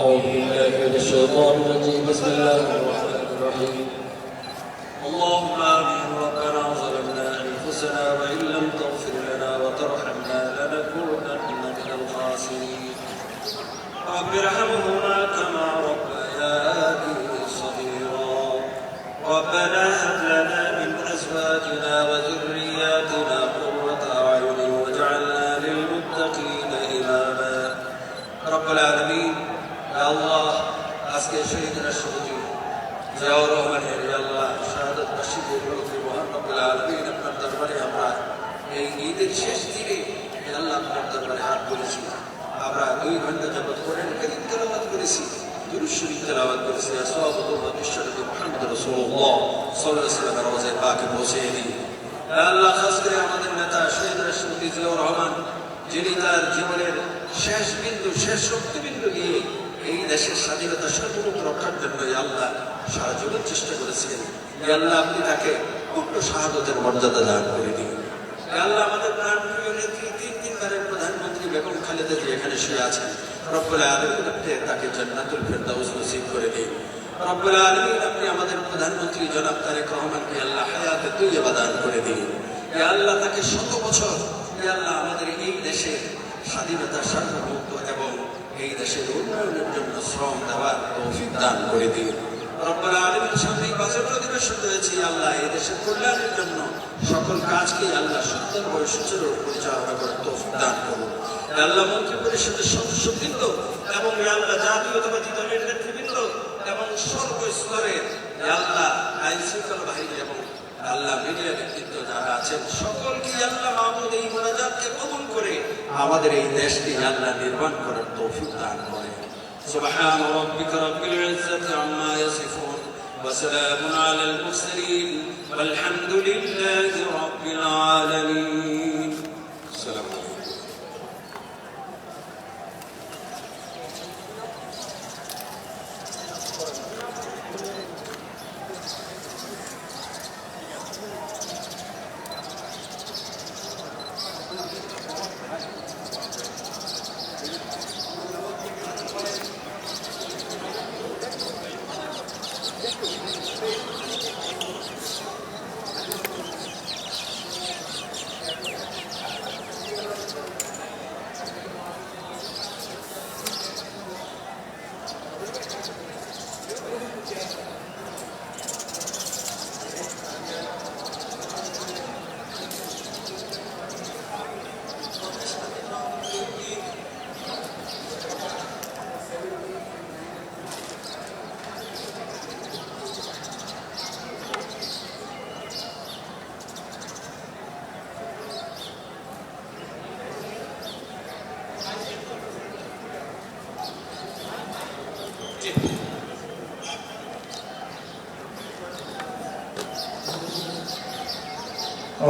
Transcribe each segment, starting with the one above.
أعوذ بالله من الشيطان الرجيم بسم الله الرحمن الرحيم اللهم آمين ربنا ظلمنا أنفسنا وإن لم تغفر لنا وترحمنا لنكونن من الخاسرين رب ارحمهما كما ربياني صغيرا ربنا هب لنا من أزواجنا وذرياتنا قرة أعين واجعلنا للمتقين إماما رب العالمين يا الله আজকে শহীদ রাষ্ট্রপতি জিয়াউর রহমানের আল্লাহ শাহাদাত বার্ষিকীর উপলক্ষে মহান রব্বুল আলামিন আপনার দরবারে আমরা এই ঈদের শেষ দিনে আল্লাহ আপনার দরবারে হাত তুলেছি। আমরা 2 ঘন্টা যাবত কোরআন কারীম তেলাওয়াত করেছি, দুরূদ শরীফ তেলাওয়াত করেছি। আসসালামু বিশ্বনবী মুহাম্মদ রাসূলুল্লাহ সাল্লাল্লাহু আলাইহি ওয়াসাল্লামের রওজায়ে পাকে পৌঁছে দিই। আল্লাহ খাস করে আমাদের নেতা শহীদ রাষ্ট্রপতি জিয়াউর রহমান, যিনি তার জীবনের শেষ বিন্দু শেষ রক্তবিন্দু দিয়ে এই দেশের স্বাধীনতা সার্বভৌমত্ব রক্ষার জন্য আল্লাহ সারা জীবন চেষ্টা করেছিলেন। আল্লাহ আপনি তাকে পূর্ণ শাহাদাতের মর্যাদা দান করে দিন। আল্লাহ আমাদের প্রাণপ্রিয় নেত্রী 3 বারের প্রধানমন্ত্রী বেগম খালেদা জিয়া এখানে শুয়ে আছেন। রব্বুল আলামিন আপনি তাকে জান্নাতুল ফেরদাউস নসিব করে দিন। রব্বুল আলামিন আপনি আমাদের প্রধানমন্ত্রী জনাব তারেক রহমানকে আল্লাহ হায়াতে তৈয়বা দান করে দিন। আল্লাহ তাকে 100 বছর আল্লাহ আমাদের এই দেশের স্বাধীনতা সার্বভৌমত্ব এবং এই দেশের উন্নয়নের জন্য শ্রম দেওয়ার তৌফিক দান করে দিন। রব্বুল আলামিন সামনে বাজেট অধিবেশন রয়েছে, আল্লাহ এই দেশের কল্যাণের জন্য সকল কাজকে আল্লাহ সুন্দরভাবে সুচারু পরিচালনা করার তৌফিক দান করুন। আল্লাহ মন্ত্রী পরিষদের সদস্যবৃন্দ এবং আল্লাহ জাতীয়তাবাদী দলের নেতৃবৃন্দ এবং সর্বস্তরের আল্লাহ আইন শৃঙ্খলা বাহিনী এবং আল্লাহ মিডিয়া ব্যক্তিত্ব যারা আছেন সকলকে আল্লাহ মাহমুদ এই মোনাজাতকে কবুল করে আমাদের এই দেশকে আল্লাহ নির্মাণ করার তৌফিক দান করেন। সুবহান রাব্বিকা রাব্বিল ইজ্জাতি আম্মা ইয়াসিফুন ওয়া সালামুন আলাল মুরসালিন ওয়াল হামদুলিল্লাহি রাব্বিল আলামিন। আসসালামু আলাইকুম।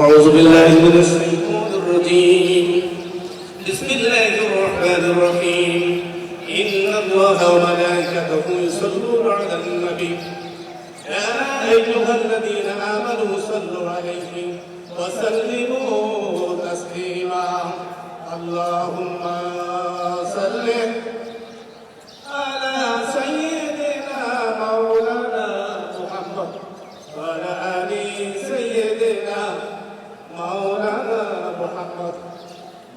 أعوذ بالله من الشيطان الرجيم بسم الله الرحمن الرحيم إن الله وملائكته يصلون على النبي يا أيها الذين آمنوا صلوا عليه وسلموا تسليما اللهم صل على سيدنا مولانا محمد وعلى آل سيدنا مولانا محمد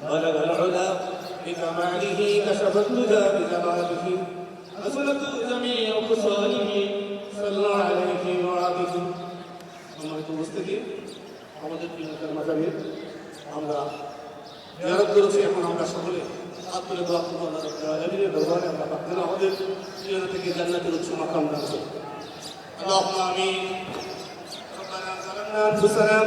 بلغ العلا بكماله كشف الهدى بجماله حسنت جميع خصاله صلى عليه وآله সম্মানিত উপস্থিতি, আমাদের প্রিয়তার মাঝারে আমরা জিয়ারত করেছি। এখন আমরা সকলে হাত তুলে দোয়া করব আল্লাহ রাব্বুল আলামিনের দরবারে আমরা প্রার্থনা আমাদের প্রিয় থেকে জান্নাতের উচ্চ মাকাম দান করুন। আল্লাহুম্মা আমিন। ربنا ظلمنا أنفسنا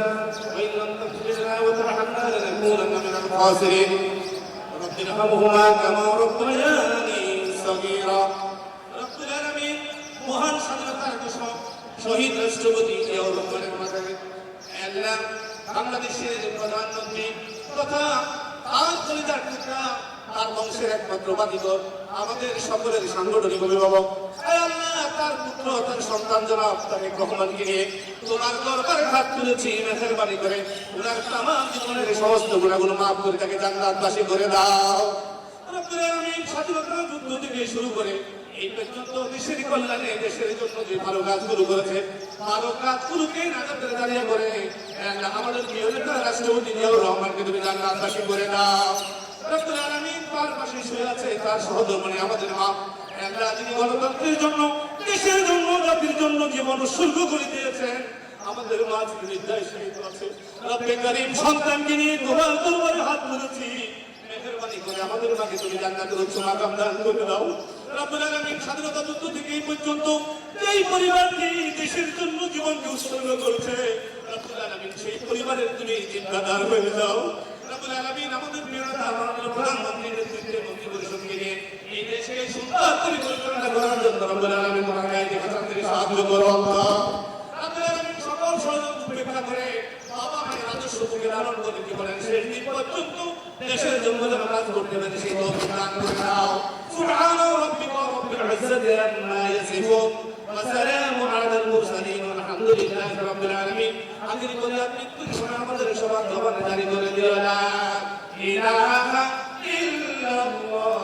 وإن لم تغفر لنا وترحمنا لنكونن من الخاسرين رب ارحمهما كما ربياني صغيرا رب العالمين মহান স্বাধীনতার ঘোষক শহীদ রাষ্ট্রপতি জিয়াউর রহমানের মাঝারে আল্লাহ বাংলাদেশের প্রধানমন্ত্রী তথা তার কলিজার টুকরা তার বংশের একমাত্র বাতিঘর আমাদের সকলের সাংগঠনিক অভিভাবক আল্লাহ তার পুত্র তার সন্তান জনাব তারেক রহমানকে নিয়ে তোমার দরবারে হাত তুলেছি। মেহেরবানি করে ওনার তামাম জীবনের সমস্ত গুনাহগুলো মাফ করে তাকে জান্নাতবাসী করে দাও। রব্বুল আলামিন স্বাধীনতা যুদ্ধ থেকে শুরু করে এই পর্যন্ত দেশের কল্যাণে দেশের জন্য যে ভালো কাজগুলো করেছে, ভালো কাজগুলোকে নাজাতের দাঁড়িয়ে করে আমাদের প্রিয় নেতা রাষ্ট্রপতি জিয়াউর রহমানকে তুমি জান্নাতবাসী করে দাও। রব্বুল আলামিন তার পাশে শুয়ে আছে তার সহধর্মিণী আমাদের মা, যিনি গণতন্ত্রের জন্য, দেশের জন্য, জাতির জন্য জীবন উৎসর্গ করে দিয়েছেন। আমাদের মা যিনি নির্দয় শহীদ আছে, রব্বে করিম সন্তানকে নিয়ে তোমার দরবারে হাত তুলেছি, মেহেরবানি করে আমাদের মাকে তুমি জান্নাতের উচ্চ মাকাম দান করে দাও। রব্বুল আলামিন স্বাধীনতা যুদ্ধ থেকে এই পর্যন্ত যেই পরিবারটি দেশের জন্য জীবনকে উৎসর্গ করেছে, রব্বুল আলামিন সেই পরিবারের তুমি জিম্মাদার হয়ে যাও। রব্বুল আলামিন আমাদের প্রিয় নেতা মাননীয় প্রধানমন্ত্রীর নেতৃত্বে মন্ত্রিপরিষদকে নিয়ে এই দেশকে সুন্দর করে পরিচালনা করার জন্য রব্বুল আলামিন মহানায়ক হাসান থেকে সাহায্য করো আল্লাহ। রব্বুল আলামিন সকল ষড়যন্ত্র উপেক্ষা করে বাবা মায়ের রাজস্ব থেকে লালন করে জীবনের শেষ দিন পর্যন্ত দেশের জন্য যেন কাজ করতে পারে সেই তৌফিক দান করে দাও। সুবহান রাব্বিকা রাব্বিল ইজ্জাতি আম্মা ইয়াসিফুন ওয়া সালামুন আলাল মুরসালিন আলহামদুলিল্লাহি রাব্বিল আলামিন। আখির কলিয়াত মৃত্যুর সময় আমাদের সবার জবানে জারি করে দিও লা ইলাহা ইল্লাল্লাহ